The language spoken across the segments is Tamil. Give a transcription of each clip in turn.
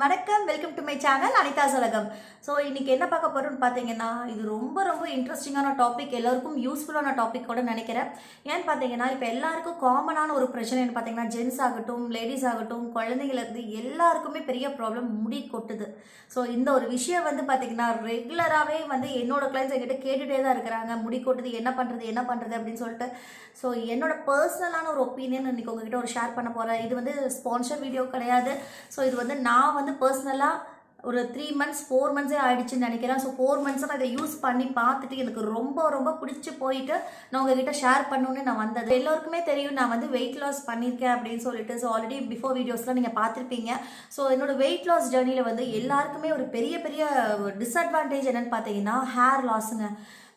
வணக்கம், welcome to my channel Anitha Salagam. So இன்னைக்கு என்ன பார்க்க போறோம்னு பார்த்தீங்கன்னா, இது ரொம்ப ரொம்ப இன்ட்ரெஸ்டிங்கான டாபிக், எல்லாருக்கும் யூஸ்ஃபுல்லான டாபிக் கூட நினைக்கிறேன். ஏன்னு பார்த்தீங்கன்னா, இப்போ எல்லாருக்கும் காமனான ஒரு பிரச்சனைன்னு பார்த்தீங்கன்னா, ஜென்ஸ் ஆகட்டும், லேடிஸ் ஆகட்டும், குழந்தைங்களுக்கு எல்லாருக்குமே பெரிய ப்ராப்ளம் முடி கொட்டுது. ஸோ இந்த ஒரு விஷயம் வந்து பார்த்தீங்கன்னா, ரெகுலராகவே வந்து என்னோட கிளைண்ட்ஸ் என்கிட்ட கேட்டுகிட்டே தான் இருக்கிறாங்க, முடி கொட்டுது என்ன பண்ணுறது அப்படின்னு சொல்லிட்டு. ஸோ என்னோட பர்சனலான ஒரு ஒப்பீனியன் இன்னைக்கு உங்ககிட்ட ஒரு ஷேர் பண்ண போகிறேன். இது வந்து ஸ்பான்சர் வீடியோ கிடையாது. ஸோ இது வந்து நான் வந்து பர்சனலாக ஒரு 3 months 4 months ஆயிடுச்சுன்னு நினைக்கிறேன். ஸோ 4 months நான் இதை யூஸ் பண்ணி பார்த்துட்டு எனக்கு ரொம்ப ரொம்ப பிடிச்சி போயிட்டு நான் உங்ககிட்ட ஷேர் பண்ணணுன்னு நான் வந்தது. எல்லோருக்குமே தெரியும் நான் வந்து வெயிட் லாஸ் பண்ணியிருக்கேன் அப்படின்னு சொல்லிட்டு. ஸோ ஆல்ரெடி பிஃபோர் வீடியோஸ்லாம் நீங்கள் பார்த்துருப்பீங்க. ஸோ என்னோட வெயிட் லாஸ் ஜேர்னியில் வந்து எல்லாருக்குமே ஒரு பெரிய பெரிய டிஸ்அட்வான்டேஜ் என்னென்னு பார்த்தீங்கன்னா ஹேர் லாஸுங்க.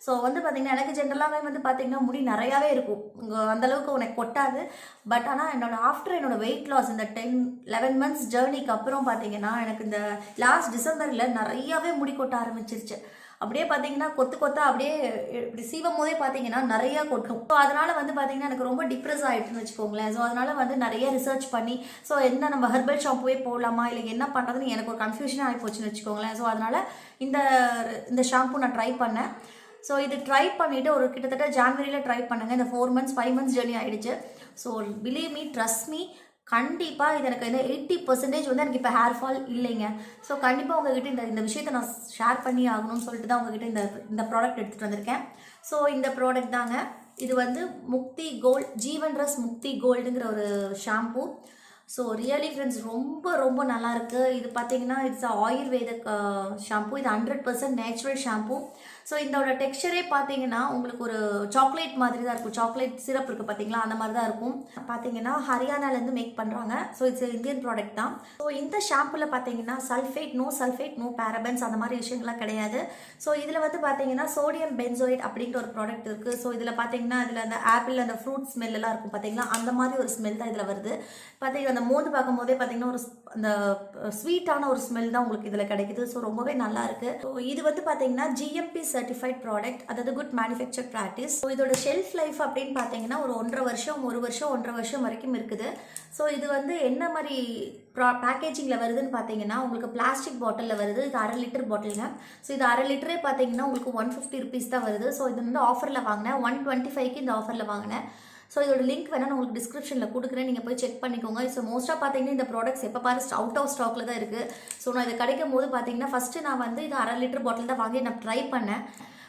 ஸோ வந்து பார்த்திங்கன்னா எனக்கு ஜென்ரலாகவே வந்து பார்த்திங்கன்னா முடி நிறையாவே இருக்கும், அந்தளவுக்கு உனக்கு கொட்டாது. பட் ஆனால் என்னோட வெயிட் லாஸ் இந்த 10-11 months ஜேர்னிக்கு அப்புறம் பார்த்திங்கன்னா எனக்கு இந்த லாஸ்ட் டிசம்பரில் நிறையாவே முடி கொட்ட ஆரம்பிச்சிருச்சு. அப்படியே பார்த்தீங்கன்னா கொத்தா அப்படியே இப்படி சீவும் போதே பார்த்தீங்கன்னா நிறையா கொட்டும். ஸோ அதனால் வந்து பார்த்தீங்கன்னா எனக்கு ரொம்ப டிப்ரெஸ் ஆகிட்டுன்னு வச்சுக்கோங்களேன். ஸோ அதனால் வந்து நிறைய ரிசர்ச் பண்ணி ஸோ என்ன நம்ம ஹெர்பல் ஷாம்புவே போடலாமா இல்லை என்ன பண்ணுறதுன்னு எனக்கு ஒரு கன்ஃபியூஷனாக ஆகி போச்சுன்னு வச்சுக்கோங்களேன். ஸோ அதனால் இந்த ஷாம்பு நான் ட்ரை பண்ணேன். ஸோ இது ட்ரை பண்ணிவிட்டு ஒரு கிட்டத்தட்ட ஜான்வரியில் ட்ரை பண்ணுங்க. இந்த 4 months 5 months ஜேர்னி ஆகிடுச்சு. So believe me, trust me, கண்டிப்பாக இது எனக்கு 80% வந்து எனக்கு இப்போ ஹேர் ஃபால் இல்லைங்க. ஸோ கண்டிப்பாக உங்ககிட்ட இந்த விஷயத்தை நான் ஷேர் பண்ணி ஆகணும்னு சொல்லிட்டு தான் உங்ககிட்ட இந்த ப்ராடக்ட் எடுத்துகிட்டு வந்திருக்கேன். ஸோ இந்த ப்ராடக்ட் தாங்க, இது வந்து முக்தி கோல்ட் ஜீவன்ரஸ் முக்தி கோல்டுங்கிற ஒரு ஷாம்பூ. ஸோ ரியலி ஃப்ரெண்ட்ஸ் ரொம்ப ரொம்ப நல்லாயிருக்கு. இது பார்த்தீங்கன்னா இட்ஸ் ஆயுர்வேத ஷாம்பூ. இது 100% நேச்சுரல் ஷாம்பூ. ஸோ இதோட டெக்ஸ்சரே பார்த்தீங்கன்னா உங்களுக்கு ஒரு சாக்லேட் மாதிரி தான் இருக்கும். சாக்லேட் சிரப் இருக்குது பார்த்தீங்களா, அந்த மாதிரி தான் இருக்கும். பார்த்தீங்கன்னா ஹரியானாலேருந்து மேக் பண்ணுறாங்க. ஸோ இட்ஸ் இந்தியன் ப்ராடக்ட் தான். ஸோ இந்த ஷாம்புவில் பார்த்தீங்கன்னா நோ சல்ஃபேட் நோ பேரபன்ஸ் அந்த மாதிரி விஷயங்கள்லாம் கிடையாது. ஸோ இதில் வந்து பார்த்தீங்கன்னா சோடியம் பென்சோயிட் அப்படிங்கிற ஒரு ப்ராடக்ட் இருக்குது. ஸோ இதில் பார்த்தீங்கன்னா இதில் அந்த ஆப்பிள் அந்த ஃப்ரூட் ஸ்மெல்லாம் இருக்கும் பார்த்தீங்களா, அந்த மாதிரி ஒரு ஸ்மெல் தான் இதில் வருது. பார்த்தீங்கன்னா அந்த மோந்து பார்க்கும் போதே பார்த்தீங்கன்னா ஒரு அந்த ஸ்வீட்டான ஒரு ஸ்மெல் தான் உங்களுக்கு இதில் கிடைக்குது. ஸோ ரொம்பவே நல்லா இருக்கு. ஸோ இது வந்து பார்த்தீங்கன்னா GMP சர்டிஃபைட் ப்ராடக்ட், அதாவது குட் மேனுஃபேக்சர் ப்ராக்டிஸ். ஸோ இதோட ஷெல்ஃப் லைஃப் அப்படின்னு பார்த்தீங்கன்னா ஒரு 1.5 வருஷம் வரைக்கும் இருக்குது. ஸோ இது வந்து என்ன மாதிரி பேக்கேஜிங்கில் வருதுன்னு பார்த்தீங்கன்னா உங்களுக்கு பிளாஸ்டிக் பாட்டிலில் வருது. இது 1/2 லிட்டர் பாட்டிலுங்க. ஸோ இது 1/2 லிட்டரே பார்த்தீங்கன்னா உங்களுக்கு 150 rupees தான் வருது. ஸோ இது வந்து ஆஃபரில் வாங்கினேன், 125க்கு இந்த ஆஃபரில் வாங்கினேன். ஸோ இதோட லிங்க் வேணால் நான் உங்களுக்கு டிஸ்கிரிப்ஷனில் கொடுக்குறேன், நீங்கள் போய் செக் பண்ணிக்கோங்க. ஸோ மோஸ்ட்டாக பார்த்தீங்கன்னா இந்த ப்ராடக்ட்ஸ் எப்போ பாரு அவுட் ஆஃப் ஸ்டாக்கில் தான் இருக்குது. ஸோ நான் இது கிடைக்கும் போது பார்த்தீங்கன்னா ஃபஸ்ட்டு நான் வந்து இது 1/2 லிட்டர் பாட்டில் தான் வாங்கி நான் ட்ரை பண்ணேன்.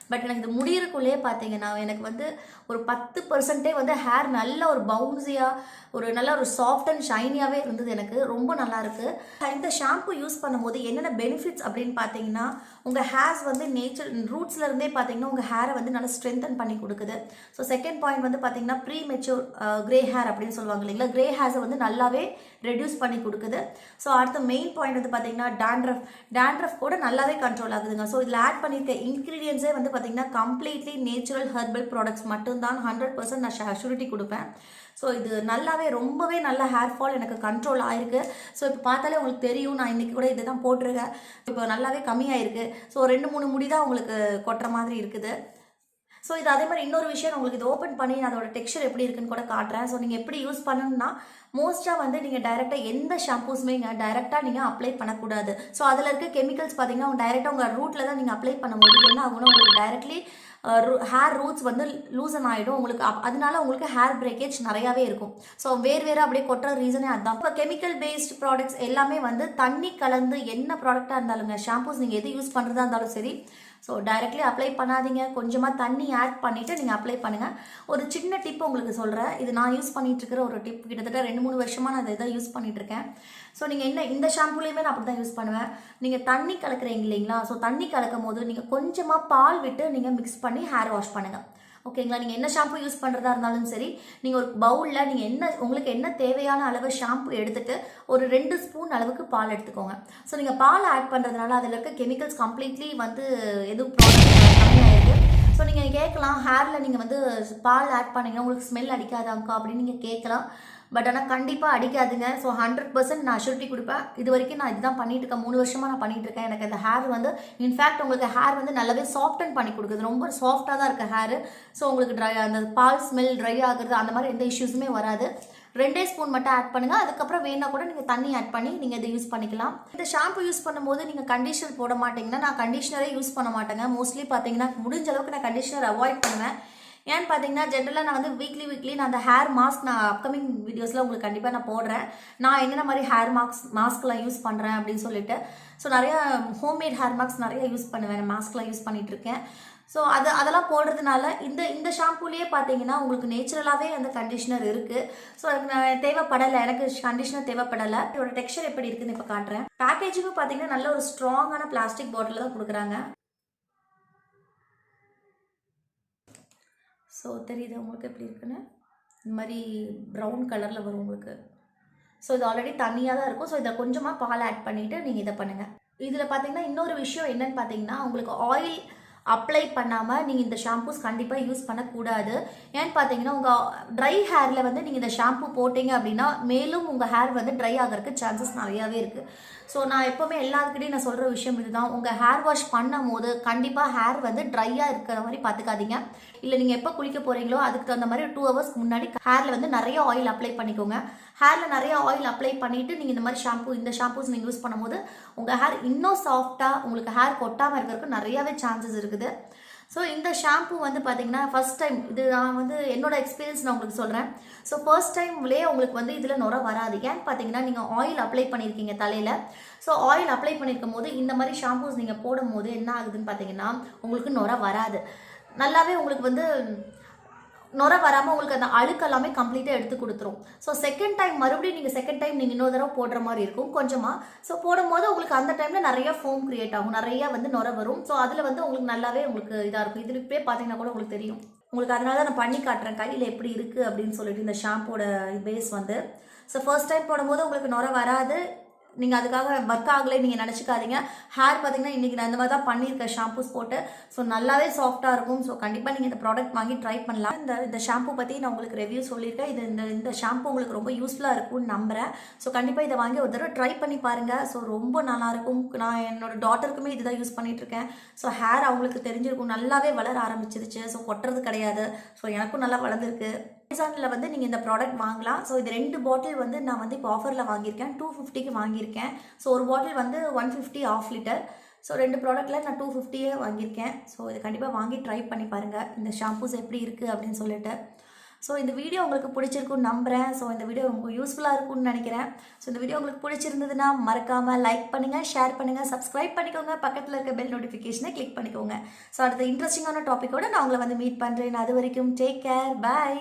பட் எனக்கு இது முடியறக்குள்ளேயே பார்த்தீங்கன்னா எனக்கு வந்து ஒரு 10% வந்து ஹேர் நல்ல ஒரு பவுன்ஸியாக ஒரு நல்ல ஒரு சாஃப்ட் அண்ட் ஷைனியாகவே இருந்தது. எனக்கு ரொம்ப நல்லாயிருக்கு. இந்த ஷாம்பு யூஸ் பண்ணும்போது என்னென்ன பெனிஃபிட்ஸ் அப்படின்னு பார்த்தீங்கன்னா உங்கள் ஹேர்ஸ் வந்து ரூட்ஸ்லேருந்தே பார்த்தீங்கன்னா உங்கள் ஹேரை வந்து நல்லா ஸ்ட்ரென்தன் பண்ணி கொடுக்குது. ஸோ செகண்ட் பாயிண்ட் வந்து பார்த்தீங்கன்னா ப்ரீ மெச்சூர் கிரே ஹேர் அப்படின்னு சொல்லுவாங்க இல்லைங்களா, கிரே ஹேர்ஸை வந்து நல்லாவே ரெடியூஸ் பண்ணி கொடுக்குது. ஸோ அடுத்த மெயின் பாயிண்ட் வந்து பார்த்தீங்கன்னா டேண்ட்ரஃப் கூட நல்லாவே கண்ட்ரோல் ஆகுதுங்க. ஸோ இதில் ஆட் பண்ணியிருக்க இன்க்ரீடியன்ஸே வந்து பார்த்தீங்கன்னா கம்ப்ளீட்லி நேச்சுரல் ஹெர்பல் ப்ராடக்ட்ஸ் மட்டும்தான். 100% நான் ஷூரிட்டி கொடுப்பேன். ஸோ இது நல்லாவே ரொம்பவே நல்ல ஹேர் ஃபால் எனக்கு கண்ட்ரோல் ஆயிருக்கு. ஸோ இப்போ பார்த்தாலே உங்களுக்கு தெரியும், நான் இன்றைக்கி கூட இதை தான் போட்டிருக்கேன். இப்போ நல்லாவே கம்மியாயிருக்கு. ஸோ 2-3 முடி தான் உங்களுக்கு கொட்டுற மாதிரி இருக்குது. ஸோ இது அதே மாதிரி இன்னொரு விஷயம், நான் உங்களுக்கு இது ஓப்பன் பண்ணி அதோட டெக்ஸ்சர் எப்படி இருக்குன்னு கூட காட்டுறேன். ஸோ நீங்கள் எப்படி யூஸ் பண்ணணும்னா மோஸ்ட்டாக வந்து நீங்கள் டைரெக்டாக எந்த ஷாம்பூஸுமே டைரெக்டாக நீங்கள் அப்ளை பண்ணக்கூடாது. ஸோ அதில் இருக்க கெமிக்கல்ஸ் பார்த்தீங்கன்னா டைரெக்டாக உங்கள் ரூட்டில் தான் நீங்கள் அப்ளை பண்ணும்போது என்ன ஆகும்னா உங்களுக்கு டைரெக்ட்லி ஹேர் ரூட்ஸ் வந்து லூசன் ஆகிடும் உங்களுக்கு. அதனால உங்களுக்கு ஹேர் பிரேக்கேஜ் நிறையாவே இருக்கும். ஸோ வேறு அப்படியே கொட்டுற ரீசனே அதுதான். இப்போ கெமிக்கல் பேஸ்ட் ப்ராடக்ட்ஸ் எல்லாமே வந்து தண்ணி கலந்து என்ன ப்ராடக்டாக இருந்தாலுங்க, ஷாம்பூஸ் நீங்கள் எது யூஸ் பண்ணுறதா இருந்தாலும் சரி, ஸோ டைரெக்ட்லி அப்ளை பண்ணாதீங்க. கொஞ்சமாக தண்ணி ஆட் பண்ணிவிட்டு நீங்கள் அப்ளை பண்ணுங்கள். ஒரு சின்ன டிப் உங்களுக்கு சொல்கிறேன், இது நான் யூஸ் பண்ணிகிட்ருக்கிற ஒரு டிப். கிட்டத்தட்ட 2-3 வருஷமாக நான் இதை யூஸ் பண்ணிகிட்ருக்கேன். ஸோ நீங்கள் இந்த ஷாம்புலேயுமே நான் அப்படி தான் யூஸ் பண்ணுவேன். நீங்கள் தண்ணி கலக்குறீங்க இல்லைங்களா, ஸோ தண்ணி கலக்கும் போது நீங்கள் கொஞ்சமாக பால் விட்டு நீங்கள் மிக்ஸ் பண்ணி ஹேர் வாஷ் பண்ணுங்கள். ஓகேங்களா, நீங்கள் என்ன ஷாம்பு யூஸ் பண்ணுறதா இருந்தாலும் சரி, நீங்கள் ஒரு பவுலில் நீங்கள் உங்களுக்கு என்ன தேவையான அளவு ஷாம்பு எடுத்துகிட்டு ஒரு 2 ஸ்பூன் அளவுக்கு பால் எடுத்துக்கோங்க. ஸோ நீங்கள் பால் ஆட் பண்ணுறதுனால அதில் இருக்க கெமிக்கல்ஸ் கம்ப்ளீட்லி வந்து எதுவும் ப்ராடக்ட் கம்மியாகிடுது. ஸோ நீங்கள் கேட்கலாம், ஹேரில் நீங்கள் வந்து பால் ஆட் பண்ணிங்கன்னா உங்களுக்கு ஸ்மெல் அடிக்காதாங்கக்கா அப்படின்னு நீங்கள் கேட்கலாம். பட் ஆனால் கண்டிப்பாக அடிக்காதுங்க. ஸோ 100% நான் அஷ்யூரிட்டி கொடுப்பேன். இது வரைக்கும் நான் இதுதான் பண்ணிட்டு இருக்கேன், 3 வருஷமாக நான் பண்ணிட்டு இருக்கேன். எனக்கு அந்த ஹேர் வந்து இன்ஃபேக்ட் உங்களுக்கு ஹேர் வந்து நல்லாவே சாஃப்டன் பண்ணி கொடுக்குது. ரொம்ப சாஃப்டாக தான் இருக்குது ஹேர். ஸோ உங்களுக்கு அந்த பால் ஸ்மெல் ட்ரை ஆகுறது அந்த மாதிரி எந்த இஷ்யூஸுமே வராது. 2 ஸ்பூன் மட்டும் ஆட் பண்ணுங்கள். அதுக்கப்புறம் வேணா கூட நீங்கள் தண்ணி ஆட் பண்ணி நீங்கள் இதை யூஸ் பண்ணிக்கலாம். இந்த ஷாம்பு யூஸ் பண்ணும்போது நீங்கள் கண்டிஷனர் போட மாட்டிங்கன்னா, நான் கண்டிஷனரே யூஸ் பண்ண மாட்டேங்க. மோஸ்ட்லி பார்த்தீங்கன்னா முடிஞ்ச அளவுக்கு நான் கண்டிஷனர் அவாய்ட் பண்ணுவேன். ஏன்னு பார்த்தீங்கன்னா ஜென்ரலாக நான் வந்து வீக்லி நான் அந்த ஹேர் மாஸ்க் நான் அப்கமிங் வீடியோஸில் உங்களுக்கு கண்டிப்பாக நான் போடுறேன். நான் என்னென்ன மாதிரி ஹேர் மாஸ்க்லாம் யூஸ் பண்ணுறேன் அப்படின்னு சொல்லிட்டு. ஸோ நிறையா ஹோம்மேட் ஹேர் மாஸ்க் நிறைய யூஸ் பண்ணுவேன், மாஸ்க்லாம் யூஸ் பண்ணிகிட்ருக்கேன். ஸோ அதெல்லாம் போடுறதுனால இந்த ஷாம்பூலேயே பார்த்தீங்கன்னா உங்களுக்கு நேச்சுரலாகவே அந்த கண்டிஷனர் இருக்குது. ஸோ அதுக்கு நான் தேவைப்படலை, எனக்கு கண்டிஷனர் தேவைப்படலை. இதோட டெக்ஸ்சர் எப்படி இருக்குதுன்னு இப்போ காட்டுறேன். பேக்கேஜிங்கும் பார்த்தீங்கன்னா நல்ல ஒரு ஸ்ட்ராங்கான பிளாஸ்டிக் பாட்டில் தான் கொடுக்குறாங்க. ஸோ தெரியுது உங்களுக்கு எப்படி இருக்குன்னு, இந்த மாதிரி ப்ரௌன் கலரில் வரும் உங்களுக்கு. ஸோ இது ஆல்ரெடி தண்ணியாக தான் இருக்கும். ஸோ இதை கொஞ்சமாக பால் ஆட் பண்ணிவிட்டு நீங்கள் இதை பண்ணுங்கள். இதில் பார்த்தீங்கன்னா இன்னொரு விஷயம் என்னென்னு பார்த்தீங்கன்னா, உங்களுக்கு ஆயில் அப்ளை பண்ணாமல் நீங்கள் இந்த ஷாம்பூஸ் கண்டிப்பாக யூஸ் பண்ணக்கூடாது. ஏன்னு பார்த்தீங்கன்னா உங்கள் ட்ரை ஹேரில் வந்து நீங்கள் இந்த ஷாம்பூ போட்டிங்க அப்படின்னா மேலும் உங்கள் ஹேர் வந்து ட்ரை ஆகிறதுக்கு சான்சஸ் நிறையாவே இருக்குது. ஸோ நான் எப்போவுமே எல்லாத்துக்கிட்டையும் நான் சொல்கிற விஷயம் இதுதான், உங்கள் ஹேர் வாஷ் பண்ணும் போது கண்டிப்பாக ஹேர் வந்து ட்ரையாக இருக்கிற மாதிரி பார்த்துக்காதீங்க. இல்லை நீங்கள் எப்போ குளிக்க போகிறீங்களோ அதுக்கு தகுந்த மாதிரி 2 ஹவர்ஸ்க்கு முன்னாடி ஹேரில் வந்து நிறைய ஆயில் அப்ளை பண்ணிக்கோங்க. ஹேரில் நிறைய ஆயில் அப்ளை பண்ணிவிட்டு நீங்கள் இந்த மாதிரி இந்த ஷாம்பூஸ் நீங்கள் யூஸ் பண்ணும்போது உங்கள் ஹேர் இன்னும் சாஃப்டாக உங்களுக்கு ஹேர் கொட்டாமல் இருக்கிறதுக்கு நிறையாவே சான்சஸ் இருக்குது. ஸோ இந்த ஷாம்பூ வந்து பார்த்தீங்கன்னா ஃபர்ஸ்ட் டைம் இது நான் வந்து என்னோட எக்ஸ்பீரியன்ஸ் நான் உங்களுக்கு சொல்கிறேன். ஸோ ஃபர்ஸ்ட் டைம்லேயே உங்களுக்கு வந்து இதில் நுரை வராது. ஏன்னு பார்த்தீங்கன்னா நீங்கள் ஆயில் அப்ளை பண்ணியிருக்கீங்க தலையில். ஸோ ஆயில் அப்ளை பண்ணியிருக்கும் போது இந்த மாதிரி ஷாம்பூஸ் நீங்கள் போடும் போது என்ன ஆகுதுன்னு பார்த்தீங்கன்னா உங்களுக்கு நுரை வராது. நல்லாவே உங்களுக்கு வந்து நுரை வராமல் உங்களுக்கு அந்த அழுக்கெல்லாமே கம்ப்ளீட்டாக எடுத்து கொடுத்துரும். ஸோ செகண்ட் டைம் மறுபடியும் நீங்கள் இன்னொரு தடவை போடுற மாதிரி இருக்கும் கொஞ்சமாக. ஸோ போடும்போது உங்களுக்கு அந்த டைமில் நிறைய ஃபோம் கிரியேட் ஆகும், நிறையா வந்து நுரை வரும். ஸோ அதில் வந்து உங்களுக்கு நல்லாவே உங்களுக்கு இதாக இருக்கும். இதில் இப்போயே பார்த்தீங்கன்னா கூட உங்களுக்கு தெரியும். உங்களுக்கு அதனால தான் நான் பண்ணி காட்டுறேன் கையில் எப்படி இருக்குது அப்படின்னு சொல்லிட்டு இந்த ஷாம்போட பேஸ் வந்து. ஸோ ஃபர்ஸ்ட் டைம் போடும்போது உங்களுக்கு நுரை வராது. நீங்கள் அதுக்காக ஒர்க் ஆகலை நீங்கள் நினச்சிக்காதீங்க. ஹேர் பார்த்தீங்கன்னா இன்றைக்கி நான் இந்த மாதிரி தான் பண்ணியிருக்கேன் ஷாம்பூஸ் போட்டு. ஸோ நல்லாவே சாஃப்டாக இருக்கும். ஸோ கண்டிப்பாக நீங்கள் இந்த ப்ராடக்ட் வாங்கி ட்ரை பண்ணலாம். இந்த ஷாம்பூ பற்றி நான் உங்களுக்கு ரிவ்யூ சொல்லியிருக்கேன். இந்த ஷாம்பூ உங்களுக்கு ரொம்ப யூஸ்ஃபுல்லாக இருக்கும்னு நம்புகிறேன். ஸோ கண்டிப்பாக இதை வாங்கி ஒரு தடவை ட்ரை பண்ணி பாருங்கள். ஸோ ரொம்ப நல்லாயிருக்கும். நான் என்னோடய டாட்டருக்குமே இதுதான் யூஸ் பண்ணிகிட்ருக்கேன். ஸோ ஹேர் அவங்களுக்கு தெரிஞ்சிருக்கும், நல்லாவே வளர ஆரம்பிச்சிருச்சு. ஸோ கொட்டுறது கிடையாது. ஸோ எனக்கும் நல்லா வளர்ந்துருக்கு. அமேசானில் வந்து நீங்கள் இந்த ப்ராடக்ட் வாங்கலாம். ஸோ இது 2 பாட்டில் வந்து நான் வந்து இப்போ ஆஃபரில் வாங்கியிருக்கேன். 250க்கு வாங்கியிருக்கேன். ஸோ ஒரு பாட்டில் வந்து 150 ½ லிட்டர். ஸோ 2 ப்ராடக்ட்டில் நான் 250 வாங்கியிருக்கேன். ஸோ இதை கண்டிப்பாக வாங்கி ட்ரை பண்ணி பாருங்கள் இந்த ஷாம்பூஸ் எப்படி இருக்குது அப்படின்னு சொல்லிட்டு. ஸோ இந்த வீடியோ உங்களுக்கு பிடிச்சிருக்குன்னு நம்புகிறேன். ஸோ இந்த வீடியோ ரொம்ப யூஸ்ஃபுல்லாக இருக்கும்னு நினைக்கிறேன். ஸோ இந்த வீடியோ உங்களுக்கு பிடிச்சிருந்ததுன்னா மறக்காமல் லைக் பண்ணுங்கள், ஷேர் பண்ணுங்கள், சப்ஸ்கிரைப் பண்ணிக்கோங்க, பக்கத்தில் இருக்க பெல் நோட்டிஃபிகேஷனை கிளிக் பண்ணிக்கோங்க. ஸோ அடுத்த இன்ட்ரெஸ்டிங்கான டாப்பிக்கோடு நான் உங்களை வந்து மீட் பண்ணுறேன். அது வரைக்கும் டேக் கேர், பாய்.